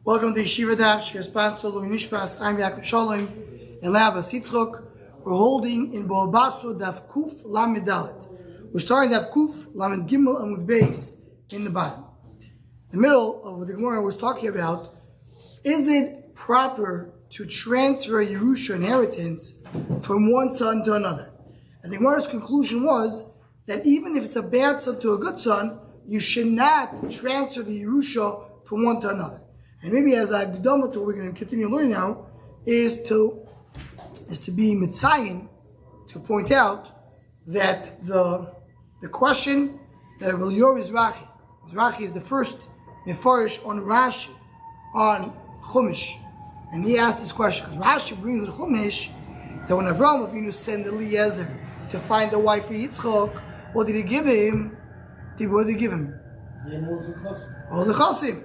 Welcome to Yeshiva Daf, Shir Sponsor, Louis Nishpas, I'm Yaakov Sholem, and Labas Yitzchok. We're holding in Basra Daf Kuf Lamed Dalet. We're starting Daf Kuf Lamed Gimel Amud Beis in the bottom. The middle of what the Gemara was talking about, is it proper to transfer Yerusha inheritance from one son to another? And the Gemara's conclusion was that even if it's a bad son to a good son, you should not transfer the Yerusha from one to another. And maybe as I've done with what we're going to continue learning now, is to be mitzayin, to point out that the question that Rabbi Mizrahi is the first mefarish on Rashi, on Chumash, and he asked this question, because Rashi brings in Chumash that when Avraham Avinu sent Eliezer to find a wife for Yitzchok, what did he give him? What did he give him? All the chasim.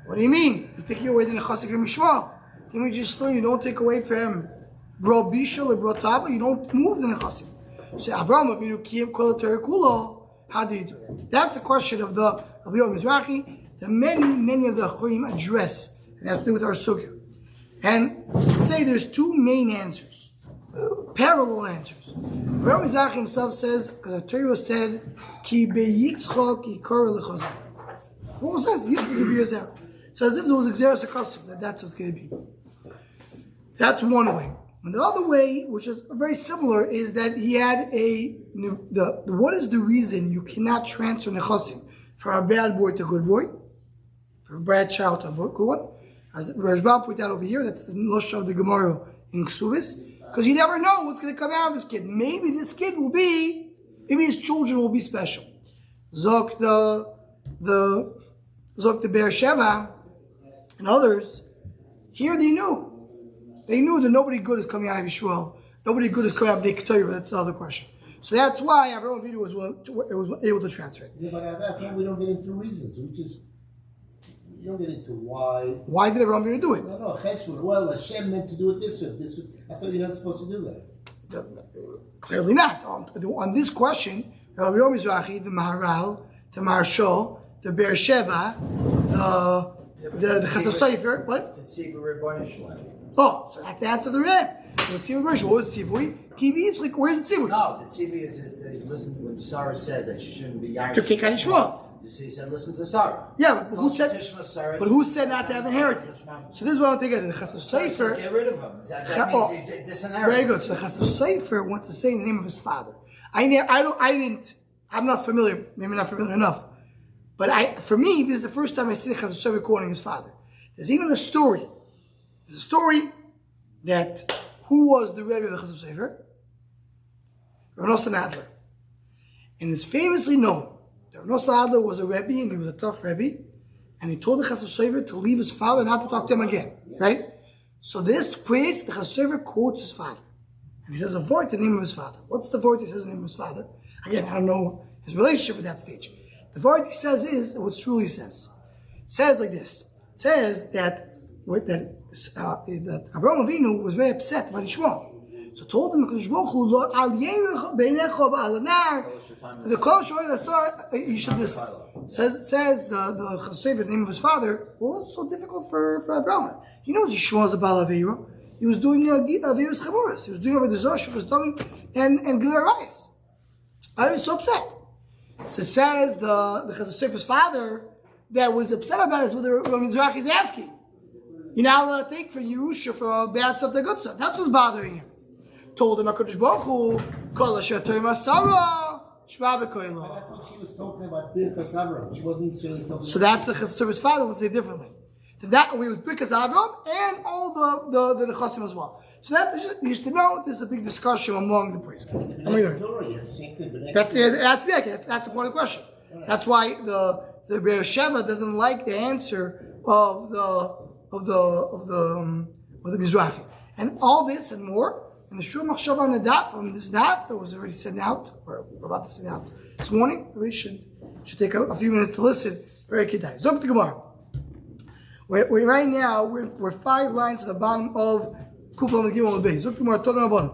What do you mean? You take away the nechasim from Yishmael. Then we just learn you don't take away from bro bishul or bro tava. You don't move the nechasim. So Avraham Avinu kiyem kol terekulo. How did he do that? That's a question of the Rabbi Mizrahi that many of the Chorim address, and has to do with our sugya. And let's say there's two main answers, parallel answers. Rabbi Mizrahi himself says, because the Torah said, "Ki beyitzchok yikor lechazar." What was that? Yitzchok could be a zera. So as if it was exeris custom, that's what's going to be. That's one way. And the other way, which is very similar, is that he had what is the reason you cannot transfer nechasim from a bad boy to a good boy, from a bad child to a good one? As Rashbam pointed out over here, that's the Lashon of the Gemara in Ksuvis, because you never know what's going to come out of this kid. Maybe this kid will be, maybe his children will be special. Zok the Be'er Sheva and others, here they knew that nobody good is coming out of Yishmael, nobody good is coming out of Nekatoyah. That's the other question. So that's why Avraham Avinu was able to transfer it. Yeah, but at that point we don't get into reasons. We don't get into why. Why did Avraham Avinu do it? No, Cheshvan. Well, Hashem meant to do it this way. I thought you're not supposed to do that. Clearly not. On this question, Rabbi Mizrahi, the Maharal, the Marshal, the Be'er Sheva, the Chesed Sofer, what? The Tzivui Rebbeinu Shalom. Oh, so that's the answer to the Reb. The Tzivui Rebbeinu, what was Tzivui? Where's the Tzivui? No, the Tzivui is, listen, when Sarah said that she shouldn't be Yair. To kick out Yishmael. So he said, listen to Sarah. Yeah, but who said not to have inheritance? So this is what I'm thinking. The Chesed Sofer. Get rid of him. That means he disinherited. Very good. So the Chesed Sofer wants to say the name of his father. I'm not familiar, maybe not familiar enough. But for me, this is the first time I see the Chesed Sofer quoting his father. There's even a story. There's a story that who was the Rebbe of the Chesed Sofer? Rav Nosson Adler. And it's famously known that Rav Nosson Adler was a Rebbe, and he was a tough Rebbe, and he told the Chesed Sofer to leave his father and not to talk to him again. Right? So this priest, the Chesed Sofer quotes his father. And he says a vort, the name of his father. What's the vort he says the name of his father? Again, I don't know his relationship at that stage. The vort he says is what truly says. It says like this. It says that Avraham Avinu was very upset about Yishmael. So told him, the close you should listen. Says the Chesed, the name of his father, what was so difficult for Avraham? He knows Yishmael is a Baal Avera. He was doing Averas Chavuras. He was doing Avodah Zarah, was doing and Gilui Arayos. I was so upset. So it says the Chesed Sofer's father that was upset about it is what the Mizrahi is asking. You're not allowed to take for Yerusha for a bad son to a good son. That's what's bothering him. Told him HaKadosh Baruch Hu, Kol Asher Torah Masara, Shema B'Koilo. I thought she was talking about Birkas Avram. She wasn't necessarily talking. So that's the Chesed Sofer's father would say differently. That way was Birkas Avram and all the Nechasim as well. So that you used to know there's a big discussion among the priests. That's the point of the question. That's why the Be'er Sheva doesn't like the answer of the Mizrahi. And all this and more in the Shur Machshava on the daf, from this daf that was already sent out, or we're about to send out this morning. We should take a few minutes to listen. Very kedai. Zok the Gemara. We're right now, we're 5 lines at the bottom of Kuf Lamed Gimel Beis. Zok the Gemara, Torah Rabbanon.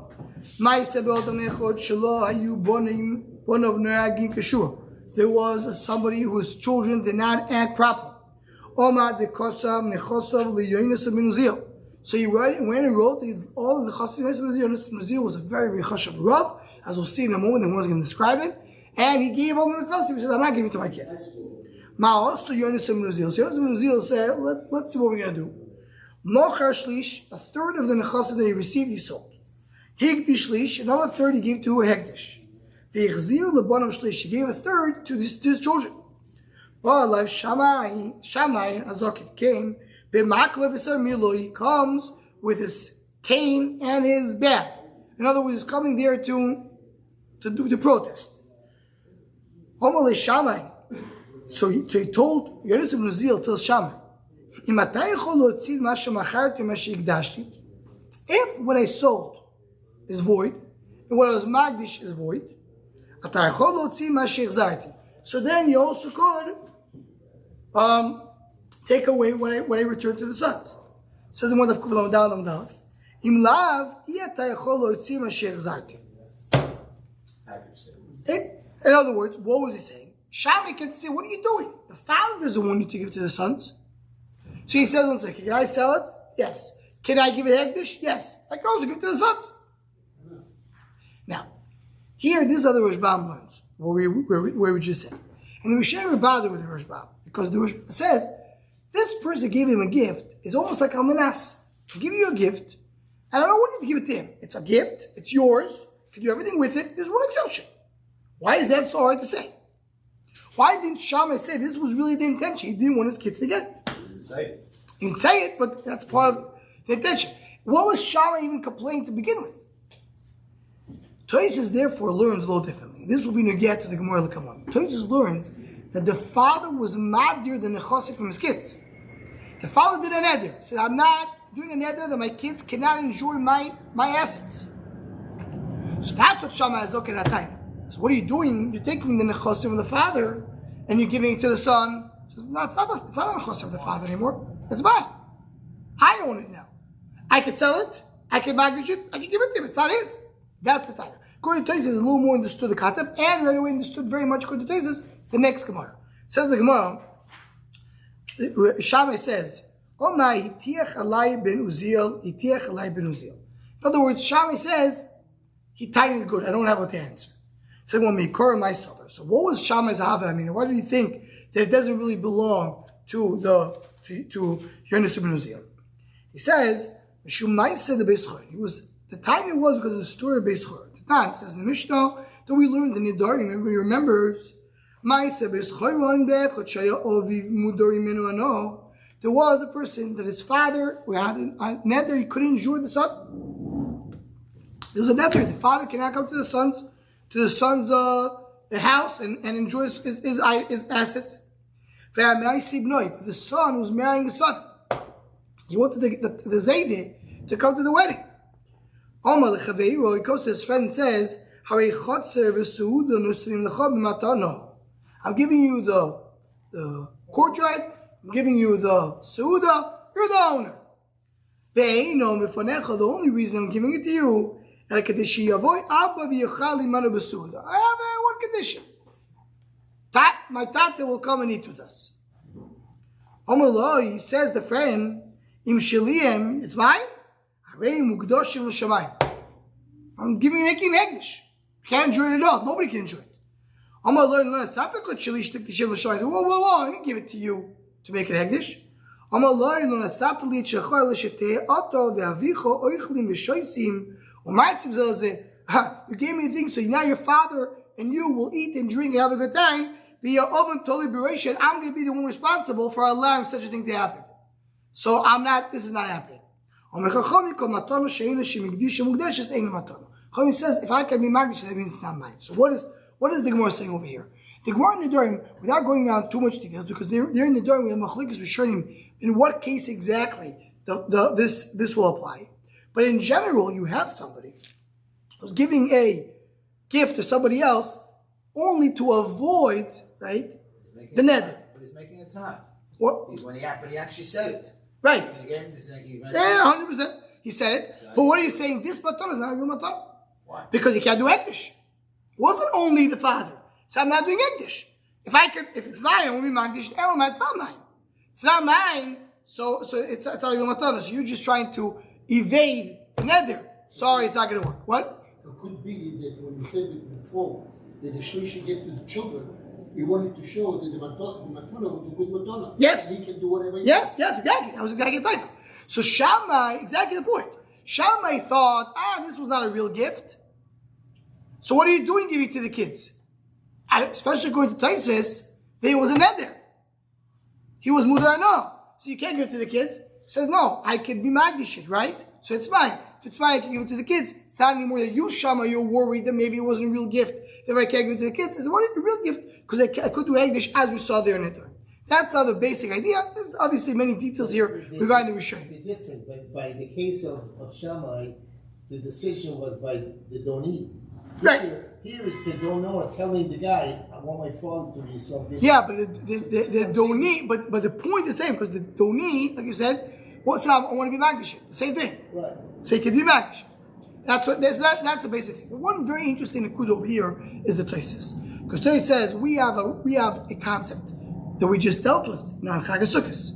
Ma'aseh be'odam echad shelo hayu bonim bonav noagim keshua. There was somebody whose children did not act properly. Oma de Kosam Nechosav Liyonis of Minuzil. So he went and wrote all of the Chosim of Minuzil. Minuzil was a very, very chashav Rav, as we'll see in a moment, the one's going to describe it. And he gave all the Chosim. He says, I'm not giving it to my kid. Ma also Yonis of Minuzil. So Yonis of Minuzil said, let's see what we're going to do. Mochar Shlish, a third of the Nechosim that he received, he sold. Higdish Shlish, another third he gave to a Hegdish. V'echzir lebonam Shlish, he gave a third to his children. Well, Shammai Azokit came, he comes with his cane and his bag. In other words, he's coming there to do the protest. Shammai. So he told Yonis ibn Uzziel tells Shammai, if what I sold is void, and what I was magdish is void, so then you also could take away what I returned to the sons. Says the one of Kuvalam Dalaf. Im lav in other words, what was he saying? Shammai can say, what are you doing? The father doesn't want you to give it to the sons. So he says, one second, can I sell it? Yes. Can I give it Hegdish? Yes. I can also give it to the sons. Now, here, this other Rashbam learns, where we just said. And the Rishon bother with the Rashbam, because the Rashbam says, this person gave him a gift, is almost like Almanas. I give you a gift, and I don't want you to give it to him. It's a gift, it's yours, you can do everything with it, there's one exception. Why is that so hard to say? Why didn't Shammai say this was really the intention? He didn't want his kids to get it. He didn't say it. He didn't say it, but that's part of the intention. What was Shammai even complaining to begin with? Tosfos therefore learns a little differently. This will be Nuget to the Gemara L'Kamon. Tosfos learns that the father was maddir the nechosim from his kids. The father did a neder. He said, I'm not doing a neder that my kids cannot enjoy my assets. So that's what Shammai is looking at. So what are you doing? You're taking the nechosim of the father and you're giving it to the son. Says, no, it's not the nechosim of the father anymore. It's mine. I own it now. I can sell it. I can magdish it. I can give it to him. It's not his. That's the title. According to Tosfos, a little more understood the concept, and right away understood very much according to Tosfos the next Gemara. Says the Gemara, Shammai says, "Omai hitiach alai ben Uziel, hitiach alai ben Uziel." In other words, Shammai says he tied it good. I don't have what to answer. He said, "Well, mikor my sober." So, what was Shammai's hava? I mean, why do you think that it doesn't really belong to Yonis ibn Uziel? He says, "Shumai said the Beis Chor." He was the tiny was because of the story of Beis Chor. It says in the Mishnah that we learned in Nidarim. Everybody remembers. There was a person that his father who had a nether, he couldn't enjoy the son. There was a nether. The father cannot come to the son's house and enjoy his assets. But the son was marrying the son. He wanted the Zaydeh to come to the wedding. He goes to his friend and says, I'm giving you the courtyard, I'm giving you the Seuda, you're the owner. The only reason I'm giving it to you, I have one condition. My tata will come and eat with us. He says the friend, it's mine. I'm making Hegdish. You can't enjoy it at all. Nobody can enjoy it. Whoa, I didn't give it to you to make it Hegdish. You gave me a thing, so now your father and you will eat and drink and have a good time. I'm going to be the one responsible for allowing such a thing to happen. So this is not happening. Chacham says, if I can be magdish, that means it's not mine. So what is the Gemara saying over here? The Gemara in Nidarim, without going down too much details, because they're in Nidarim, we have machlokes rishonim in what case exactly this will apply. But in general, you have somebody who's giving a gift to somebody else only to avoid, right, the nether. But he's making a time. What? But he actually said it. Right. Again, yeah, 100%. He said it. But what are you saying? This matan is not a real matan. Why? Because he can't do Hegdish. It wasn't only the father. So I'm not doing Hegdish. If it's mine, I won't be Magdish. It's not mine. It's not mine, so it's not even matana. So you're just trying to evade the neder. Sorry, it's not going to work. What? So it could be that when you said it before, that the shlishi gave to the children, he wanted to show that the matana was a good matana. Yes. He can do whatever he Yes, exactly. That was exactly the title. So Shammai, exactly the point. Shammai thought, this was not a real gift. So what are you doing giving it to the kids? And especially according to Taisus, there was a neder. He was mudar no. So you can't give it to the kids. He says, no, I can be magdishit, right? So it's fine. If it's fine, I can give it to the kids. It's not anymore that you, Shammai, you're worried that maybe it wasn't a real gift. If I can't give it to the kids, it's what a real gift, because I could do Hegdish as we saw there in it. That's how the basic idea. There's obviously many details here regarding the Rishon. Be different, but by the case of Shammai, the decision was by the Doni. Right. Here it's the Dono telling the guy, I want my father to be something. Yeah, but the Doni, but the point is the same, because the Doni, like you said, what's up? I want to be Magdish. The same thing. Right. So he can be Magdish. That's the basic thing. The one very interesting nakud over here is the Tosis. Because Tosis says we have a concept that we just dealt with now in Chag HaSukkos.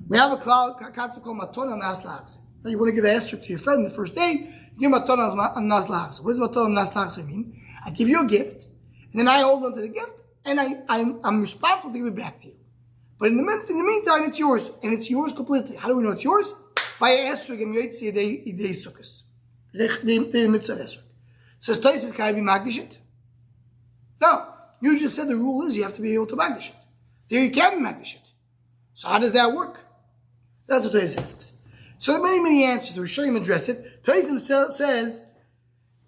We have a concept called Matona Nas Lachse. You want to give an esrog to your friend the first day, you give Matona Nas Lachse. What does Matona Nas Lachse mean? I give you a gift, and then I hold on to the gift, and I'm responsible to give it back to you. But in the meantime, it's yours, and it's yours completely. How do we know it's yours? By a esrog and Yoitzi Idei Sukkos. The mitzvah esrog. Says Tosis, can I be Magdishit? No. You just said the rule is you have to be able to Magdish it. There you can be Magdish it. So how does that work? That's what Tosis asks. So there are many answers. We're sure him address it. Tosis says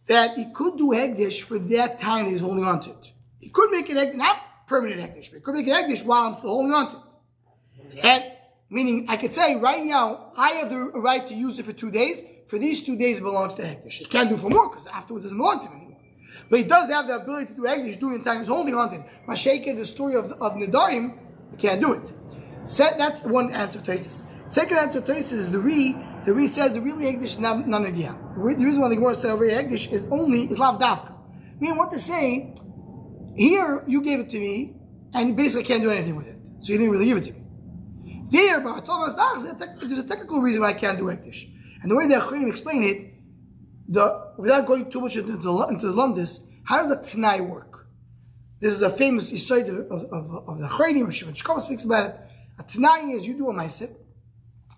that he could do Hegdish for that time that he's holding on to it. He could make it Hegdish, not permanent Hegdish, but he could make it Hegdish while I'm still holding on to it. And meaning I could say right now, I have the right to use it for 2 days. For these 2 days it belongs to Hegdish. He can't do for more because afterwards it doesn't belong to him anymore. But he does have the ability to do Hegdish during the time he's holding on to it. Mashayke, the story of Nedarim, he can't do it. That's one answer to Tosis. Second answer to Tosis is the Re. The Re says the really Hegdish is not Nagia. The reason why the Gemara said over here Hegdish is Lav Davka. Meaning what to say, here you gave it to me and you basically can't do anything with it. So you didn't really give it to me. There, but there's a technical reason why I can't do Hegdish. And the way the Acharonim explain it, without going too much into the lumdis, how does a Tanai work? This is a famous Yesod of the Acharonim. Shkova speaks about it. A Tanai is you do a Ma'aseh,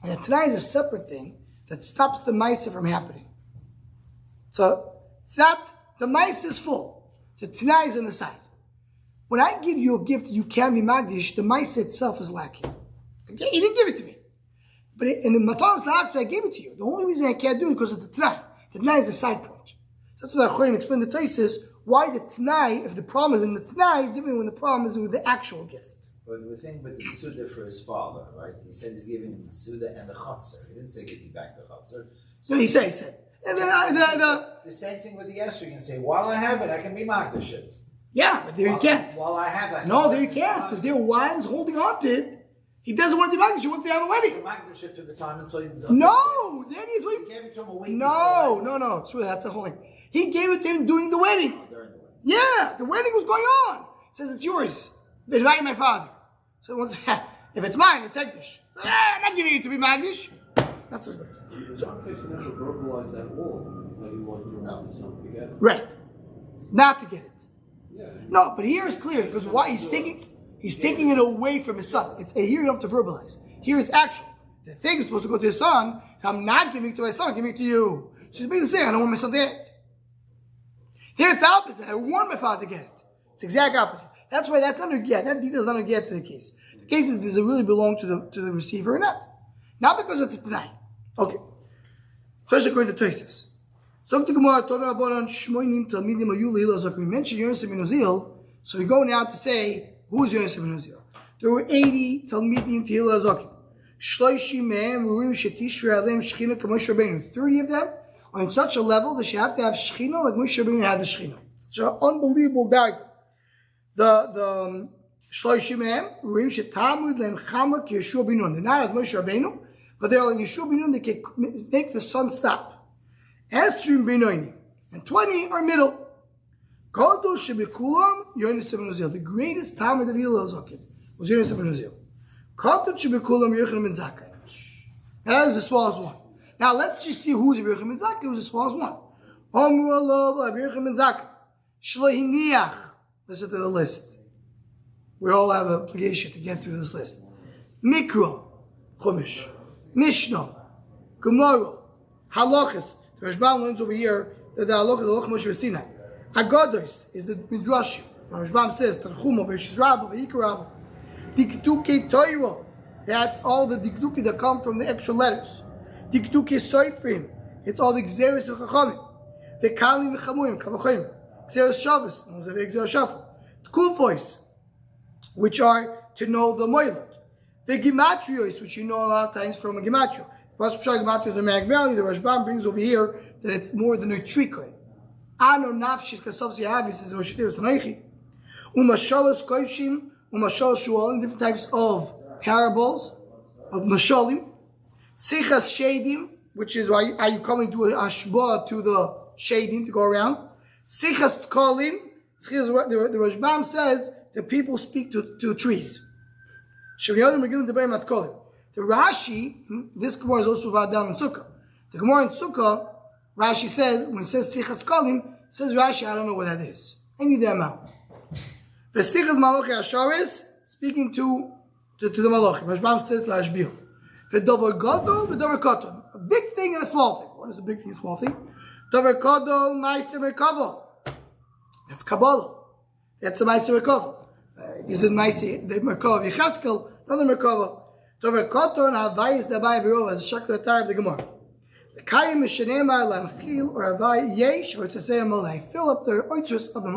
and a Tanai is a separate thing that stops the Ma'aseh from happening. So it's not, the Ma'aseh is full. The Tanai is on the side. When I give you a gift you can be Magdish, the Ma'aseh itself is lacking. Okay, he didn't give it to me. But in the Matamas La'aksa, I gave it to you. The only reason I can't do it is because of the Tanai. The Tanai is a side point. That's what Acharonim explained the Tosis, why the Tanai, if the problem is in the Tanai, it's different when the problem is with the actual gift. But the thing with the Suda for his father, right? He said he's giving him the Suda and the Chatzar. He didn't say give me back the Chatzar. So he said. And then the same thing with the Esther. You can say, while I have it, I can be Magdashit. Yeah, but there you can't. While I have it. No, there you can't, because there while holding on to it, he doesn't want to be Magdish, he wants to have a wedding. Magdashit for the time until you... No, then he's waiting. You gave it to him a week No, true, that's the whole thing. He gave it to him during the wedding. Oh, during the wedding. Yeah, the wedding was going on. He says, it's yours. But invite my father. So once, if it's mine, it's Hegdish. I'm not giving it to be Magdish. That's what's good. So, in case you never verbalize that wall that you want your mouth and son to get. Right. Not to get it. Yeah. No, but here is clear, because why he's taking it away from his son. It's here you don't have to verbalize. Here it's actual. The thing is supposed to go to his son, so I'm not giving it to my son, I'm giving it to you. So he's basically saying, I don't want my son to get it. Here's the opposite. I want my father to get it. It's the exact opposite. That's why that's under get. That detail is under get to the case. The case is, does it really belong to the receiver or not? Not because of the Tanai. Okay. Especially according to Tosis. So we mentioned Yonis ben Uzziel, so we go now to say, who is Yonis ben Uzziel? There were 80 Talmidim to Hillel Azokim. 30 of them are in such a level that you have to have Shechina like Moshe Rabbeinu had the Shechina. Such an unbelievable diagram. The Shloishim Mehem, Ruim Shetamud Lehem Chama Ki Yeshua ben Nun. They're not as Moshe Rabbeinu, but they're like Yeshua ben Nun. They can make the sun stop. Esrim Benoini, and 20 are middle. Kodo Shebekulam Yonis ben Uzziel. The greatest Talmid of Hillel Azokim was Yonis ben Uzziel. That is the smallest one. Now let's just see who's Rabbi Yochanan ben Zakkai, who's the smallest one. Omru alav Rabbi Yochanan ben Zakkai. Shlehiniach. Listen to the list. We all have an obligation to get through this list. Mikra, Chumash, Mishnah, Gemara, Halachas. The Rashbam learns over here that the Halachas, the Halachah Moshe Sinai. Agados is the Midrashim. Rashbam says, Tanchuma, Bereshis Rabbah, Vayikra Rabbah. Dikduke Torah. That's all the dikduke that come from the extra letters. Dikduke Soifrim. It's all the Gzeres of Chachamim. The Kalim V'chamuim, Kavachim. Gzeres Shabbos, Gzeres Shafar. Kufois, which are to know the Moilot. The Gematrios, which you know a lot of times from a Gematria. Rosh Gematria is a Mag Valley. The Rashbam brings over here that it's more than a trikoi. Ano nafshis kasavs yahavis is Rosh Hashanah. Umashalos koivshim, umashalos shualim, different types of parables, of mashalim. Sichas shadim, which is why are you coming to a ashba to the shadim to go around. Sichas tkolim, the Rashbam says that people speak to trees. The Rashi, this Gemara is also brought down in Sukkah. The Gemara in Sukkah, Rashi says, when it says Sichas Kolim, says Rashi, I don't know what that is. Any damn out. The Sichas Malachi Asharis, speaking to the Malachi. Rashbam says Lashbir. The Dover Gadol, the Dover Koton. A big thing and a small thing. What is a big thing and a small thing? Dover Gadol, Ma'aser Merkava. That's Kabbalah. That's a Ma'aser Merkava. Is it Ma'aser, the Merkava of Yechaskel, not the Merkava. Dover Koton, Havayis Dabai Virova, the Shakla Atar of the Gemara. The Kayim Mishanemar Lanchil or Havai Yesh, or to say Amalai, fill up the oitrus of the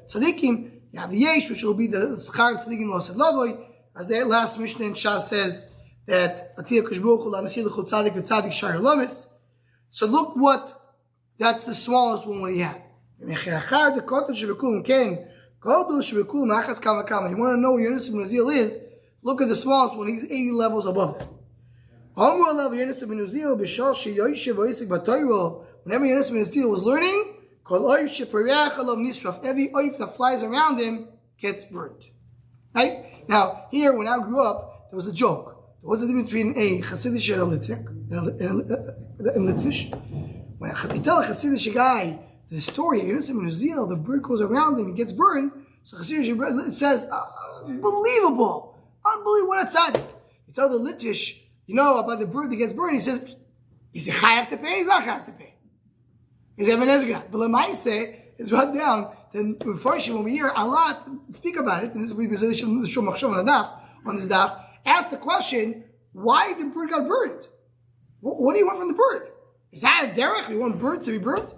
Tzadikim. You have the Yesh, which will be the Schar of Tzadikim Los Lavoi, as the last Mishnah in Shas says that Atiyah Kishbuch Lanchil Chul Tzadik Tzadik Shar Lomis. So look what, that's the smallest one what he had. You want to know what Yonis ibn Nazil is? Look at the smallest one. He's 80 levels above that. Whenever Yonis ibn Nazil was learning, every oif that flies around him gets burnt. Right? Now, here, when I grew up, there was a joke. There was a difference between a Hasidic and a Litvish. When you tell a Hasidic guy the story of Yonis ibn Nazil, the bird goes around him, he gets burned. So Hasidic says, unbelievable, what a tzaddik. You tell the Litvish, you know about the bird that gets burned, he says, is he chayav to pay? He's not chayav to pay. He's Eben Ezra. But Lemaise is brought down. Then Mepharshim over here a lot speak about it, and this will be presented on the Shul Machshav on this daf. Ask the question, why the bird got burned? What do you want from the bird? Is that a derech? You want birds to be burnt?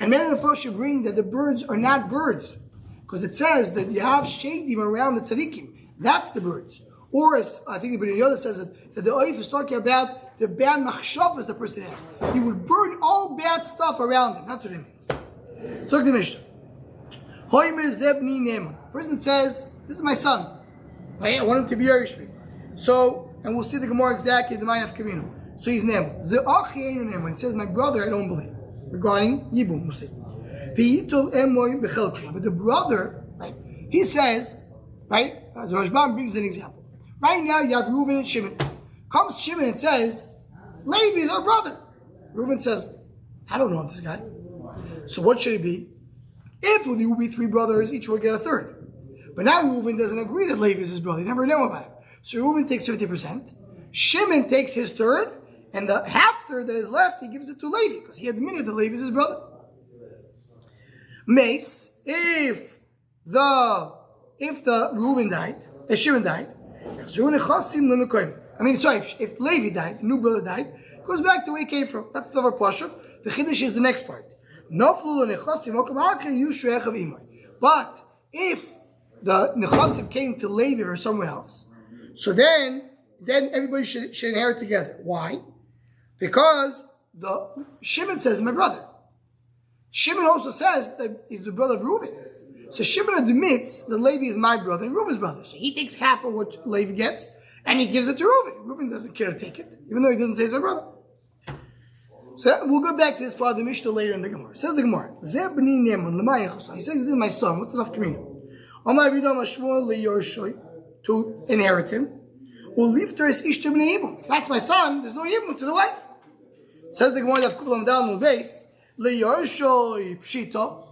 And many of the Mepharshim bring that the birds are not birds, because it says that you have shadim around the tzadikim. That's the birds. Or as I think the Bnei Yoda says that the oif is talking about the bad machshavas the person has. He would burn all bad stuff around him. That's what it means. So look at the Mishnah. Person says, this is my son. Right? I want him to be Yerishmi. So, and we'll see the Gemara exactly, the mind of Kamino. So he's Nemo. When he says, my brother, I don't believe. Regarding Yibum, we'll see. But the brother, right, he says, right, as Rashbam brings an example. Right now you have Reuven and Shimon. Comes Shimon and says, Levi is our brother. Reuven says, I don't know this guy. So what should it be? If there will be three brothers, each will get a third. But now Reuven doesn't agree that Levi is his brother. He never knew about it. So Reuven takes 50%. Shimon takes his third. And the half third that is left, he gives it to Levi. Because he admitted that Levi is his brother. Mace, if Reuven died, Shimon died, if Levi died, the new brother died, goes back to where he came from. That's the Pasuk. The Chiddush is the next part. But if the Nechasim came to Levi or somewhere else, so then everybody should inherit together. Why? Because the Shimon says, my brother. Shimon also says that he's the brother of Reuben. So Shimon admits that Levi is my brother and Reuben's brother. So he takes half of what Levi gets and he gives it to Reuben. Reuben doesn't care to take it, even though he doesn't say he's my brother. So we'll go back to this part of the Mishnah later in the Gemara. It says the Gemara, he says, this is my son. What's the nafkamina? To inherit him. If that's my son, there's no yibum to the wife. Says the Gemara of Kulam down on the base.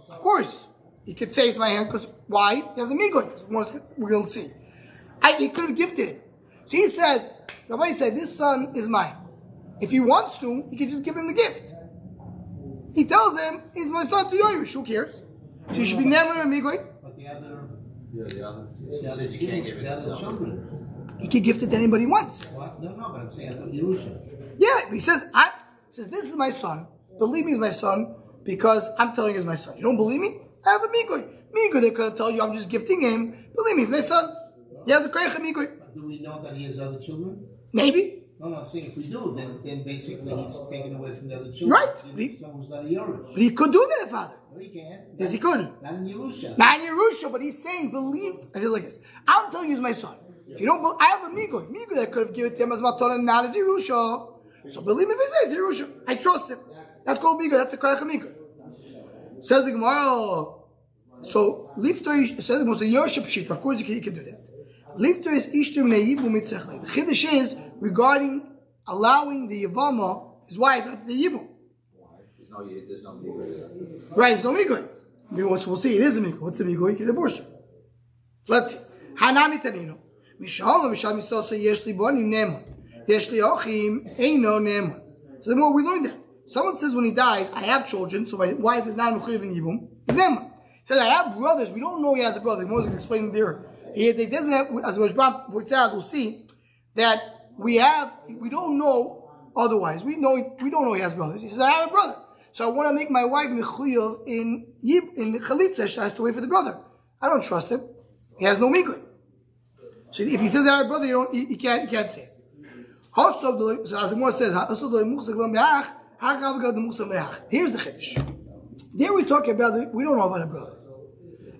Of course, he could say it's my hand because why? He has a migoy. We're going to see. He could have gifted it. So he says, Rabbi said, this son is mine. If he wants to, he could just give him the gift. He tells him, it's my son to Yoirish. Who cares? So you should be never a migoy. But the other Says you can't give it to someone. children. He can gift it to anybody he wants. What? No, but I'm saying I thought Yerusha. Yeah, but he says, this is my son. Believe me, it's my son because I'm telling you it's my son. You don't believe me? I have a migoy. Migoy, they could have told you I'm just gifting him. Believe me, it's my son. He has a koyach migoy. Do we know that he has other children? Maybe. No, I'm saying if we do, then basically he's taken away from the other children. Right. Someone's not a Yerush. But he could do that, Father. No, he can't. Yes, he could. Not in Yerusha. Not in Yerusha, but he's saying, believe. I said like this. I'm telling you he's my son. If you don't, I have a migoy. Migoy that could have given it to him as matana, not as Yerusha. So believe me if he says Yerusha. I trust him. That's called migoy. That's the koyach migoy. Says the Gemara. So lifter says the most Yerusha pshit. Of course you can do that. Lifter is ishtim neibu mitzechle. The chiddush is regarding allowing the yavama, his wife, not the yibu. There's no migoy. Right, there's no migoy. We'll see. It is a migoy. What's the migoy? You can divorce her. Let's see. Hanami tanino. Mishama misham yisasa yesh li bani neman. Yesh li achim eino neman. So the more we learn that. Someone says when he dies, I have children, so my wife is not mechuyev in yibum. He's neman. He says I have brothers. We don't know he has a brother. More going to explain there. He doesn't have, as Rashbam points out, we'll see that we don't know otherwise. We don't know he has brothers. He says I have a brother, so I want to make my wife mechuyev in chalitza. She has to wait for the brother. I don't trust him. He has no migoy. So if he says I have a brother, you can't say it. So as the Gemara says, here's the chiddush. There we talk about we don't know about a brother,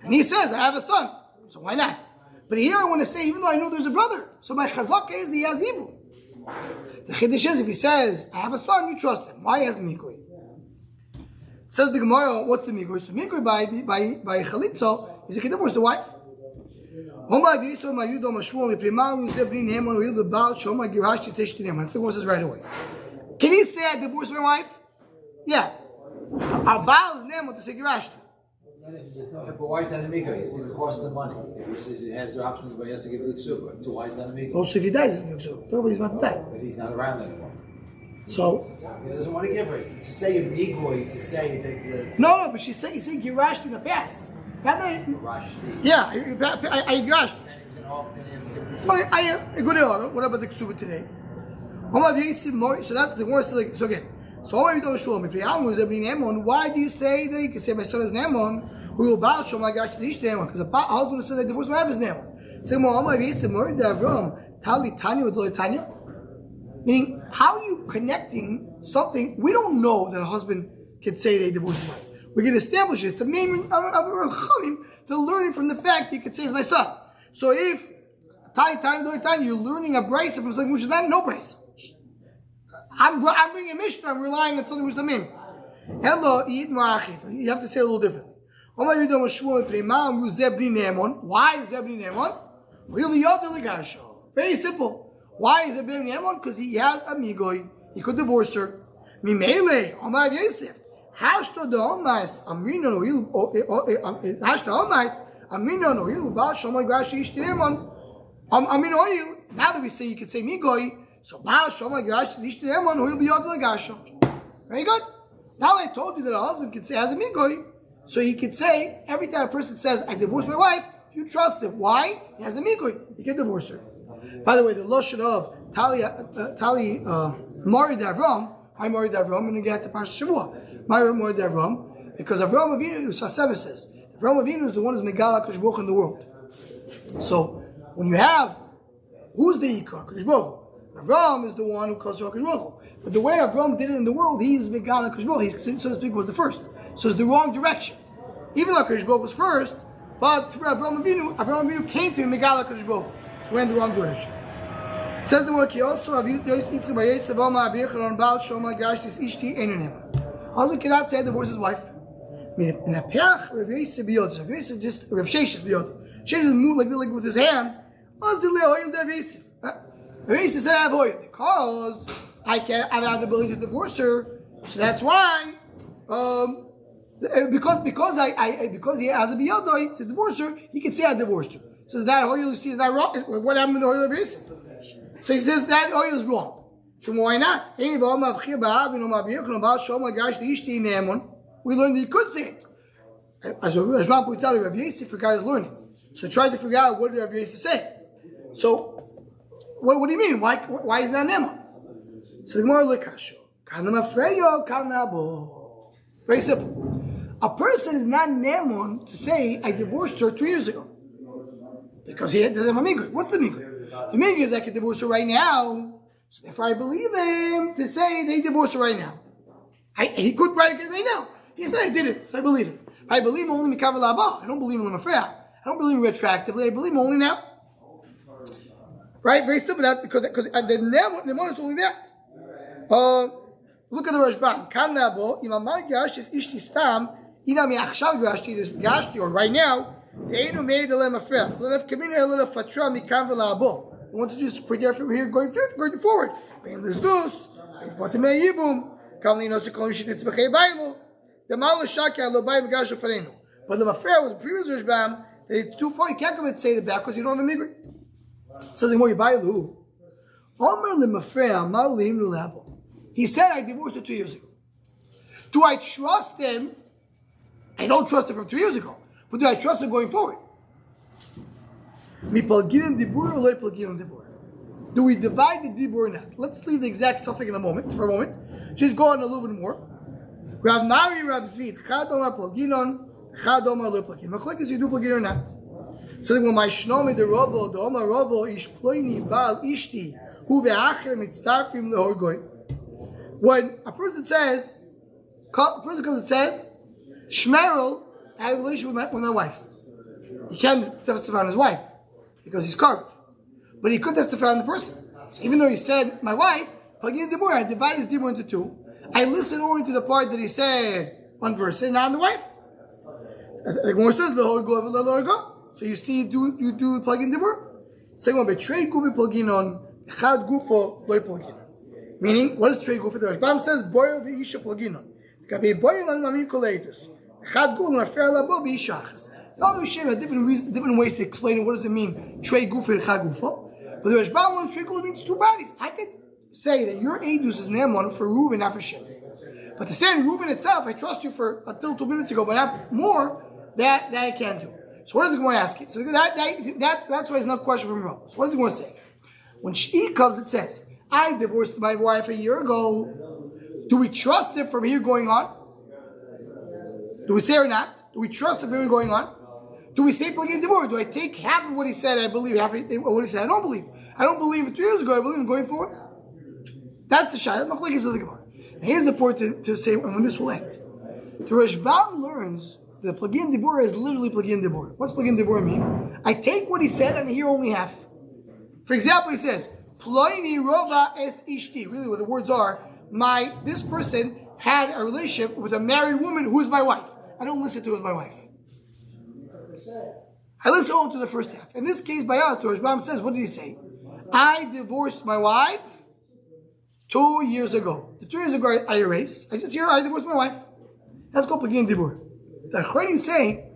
and he says I have a son, so why not? But here I want to say, even though I know there's a brother, so my chazaka is that he has ibu. The chiddush is if he says I have a son, you trust him. Why has migoy? Says the Gemara, what's the migoy? So migoy by chalitza is he can divorce the wife. That's the one says right away. Can he say I divorced my wife? Yeah. Our Baal is Nemo to say girashti. But why is that a migoy? It's going to cost the money. If he says he has the option, but he has to give it to Ksuba. So why is that a migoy? Also, if he dies, it's Ksuba. Nobody's about to die. But he's not around anymore. So he doesn't want to give her. To say a migoy, to say that. No, but he's saying girashti in the past. Rashti. Yeah, I girashti. Then he's going to often What about the Ksuba today? So that's the worst. So again. So why do you say that he can say my son is Nemon? Who will bow show my gosh to Ish Nemon? Because the husband says I divorced my wife is Nemon. Say Tali Tanya with Tanya. Meaning, how are you connecting something? We don't know that a husband can say they divorced his wife. We can establish it. It's a main of Chachamim to learn from the fact he could say is my son. So if Tali Tanya, you're learning a brisa from something which is not no brisa. I'm bringing a Mishnah, I'm relying on something which is a mim. Hello, you have to say it a little differently. Why is Zebni Nemon? Very simple. Why is Zebni Nemon? Because he has a migoy. He could divorce her. Mimele, Omar Yosef. Hashto de Omas, Amino Noil, Baal Shomai Gashi Ishti Nemon. Amino. Now that we say you could say migoy, so Baal Shomai Gashi Ishti Nemon, who will be Yod Legasho. Very good. Now I told you that a husband can say has a migoy. So he could say, every time a person says, I divorced my wife, you trust him. Why? He has a migoy. He can divorce her. By the way, the lotion of Mari Davram, I Mari Davram, I'm going to get to Parsha Shavua. Mari Davram, because Avram Avinu, Sasema says, Avram Avinu is the one who's Megala Kodesh Baruch in the world. So, when you have, who's the Yikar? Kodesh Baruch. Avram is the one who calls Kodesh Baruch. But the way Avram did it in the world, he was Megala Kodesh Baruch. He, so to speak, was the first. So it's the wrong direction. Even though Kodesh Baruch was first, but through Avram Avinu came to Megala Kodesh Baruch. So we're in the wrong direction. It says the word, also husband cannot say divorce his wife. Just Rav Sheshes biyodi. Sheshes moved like with his hand. Rabbi Yossi said I have oil because I have the ability to divorce her. So that's why. Because he has a biyadoi to divorce her, he can say I divorced her. Says that oil you see is not wrong. What happened with the oil of Yosef? So he says that oil is wrong. So why not? We learned that he could say it. As Rashman points out, Rav Yosef forgot his learning. So try to figure out what did Rav Yosef say. So what do you mean? Why is that Neman? So the Gemara lekasho. Very simple. A person is not Neman to say I divorced her 2 years ago. Because he doesn't have a migri. What's the migri? The migri is I can divorce her right now. So therefore I believe him to say that he divorced her right now. He could write it right now. He said I did it, so I believe him. I believe him only mikaver la'aba. I don't believe him lemafreya. I don't believe him retroactively. I believe him only now. Right? Very simple. That because the Neman is only that. Look at the Rashbam. Kan nabo imamar gash is ishti stam ina miachshav gashti. There's gashti or right now. Deinu made the lemafreya. L'nef kamina l'nef fatra mikaver la'abo. You want to just prepare from here going forward. Ben lizdus. Ben potemei yibum. Kam linos kolin shititz b'chei bailu. The Mal Shaka Lobai Megash Fareno. But the Mafreya was a previous Rishbam that it's too far, you can't come and say the back because you don't have a migri. So the more you buy Lu. Omer le Mafreya Maulim Lulabo. He said I divorced her 2 years ago. Do I trust him? I don't trust him from 2 years ago. But do I trust him going forward? Do we divide the dibur or not? Let's leave the exact suffix for a moment. Just go on a little bit more. Rav Mari, Rav Zvid, Chad Omar Plaginon, Chad Omar Le Plagin. Machlek is you do Plagin or not. So when my Shnomi the Rovo, the Omar Rovo, Ish Ploini, Baal Ishti, Hu Ve'acher Mitztarfim Lehorgoi. When a person comes and says, Shmerel had a relationship with my wife. He can't testify on his wife because he's carved. But he could testify on the person. So even though he said, my wife, Plagin Dibur, I divide his Dibur into two. I listen only to the part that he said one person, not on the wife. The Gemara says the whole go. So you see, you do plug in dibur. Second one, betray gufi plugin on chad gufo loy plugin. Meaning, what is trey gufi? The Rashbam says boil the isha plugin on. Kabe boil on mamin koleitus. Chad gufo on afer labo v'ishachas. All the Yeshiva have different ways to explain what does it mean trey gufi and chad gufo. But the Rashbam wants trey gufi means two bodies. I could say that your edus is Neman for Reuven, not for Shimon. But to say Reuven itself, I trust you for until 2 minutes ago, but not more, that I can't do. So what is it going to ask you? So that's why it's not a question from Reuven. So what is it going to say? When she comes, it says, I divorced my wife a year ago. Do we trust it from here going on? Do we say or not? Do we trust it from here going on? Do we say plug in divorce? Do I take half of what he said, I believe, half of what he said, I don't believe. I don't believe it 2 years ago, I believe him going forward. That's the shayla. Machlekes is the Gemara. Here's important to say when this will end. The Rashbam learns that plagin dibur is literally plagin dibur. What's plagin dibur mean? I take what he said and I hear only half. For example, he says, Ploini rova es ishti. Really, what the words are, this person had a relationship with a married woman who is my wife. I don't listen to her as my wife. I listen only to the first half. In this case, by us, the Rashbam says, what did he say? I divorced my wife 2 years ago. The 2 years ago I erase. I just hear I divorced my wife. That's called plagin dibur. The Chayrim say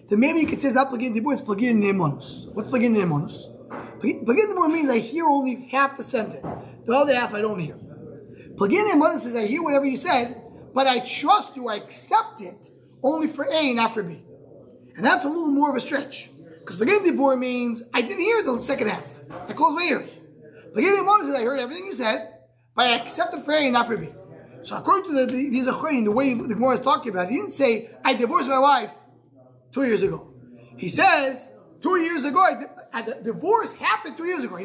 that maybe you could say it's not plagin dibur, it's plagin ne'emonus. What's plagin ne'emonus? Plagin dibur means I hear only half the sentence. The other half I don't hear. Plagin ne'emonus is I hear whatever you said, but I trust you, I accept it only for A, not for B. And that's a little more of a stretch. Because plagin dibur means I didn't hear the second half. I closed my ears. Plagin ne'emonus is I heard everything you said, but I accept it for A, not for B. So according to these Achronim, the way the Gemara is talking about it, he didn't say, I divorced my wife 2 years ago. He says, 2 years ago, the divorce happened 2 years ago.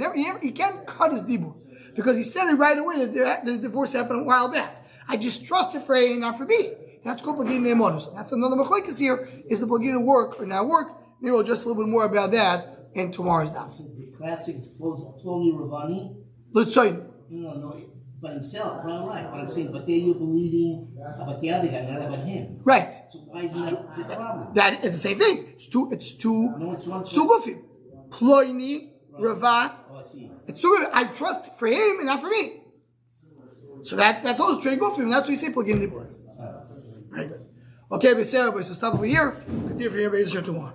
He can't cut his dibur. Because he said it right away that the divorce happened a while back. I just trust it for A and not for B. That's called plagin ne'emonus. That's another machlekes here, is the plagin work or not work. Maybe we'll just a little bit more about that in tomorrow's daf. The classic is Ploni Ravani. Let's say. No. By himself, right. But I'm saying, but there you're believing about the other guy, not about him. Right. So why isn't that the problem? That is the same thing. It's two No, it's one. It's two gufim. Ploini, Rava, I see. It's too good. I trust for him and not for me. So that's also trade go for him. That's what we say plug in the board. Very good. Okay, Basra, so stop over here. Continue for here, tomorrow.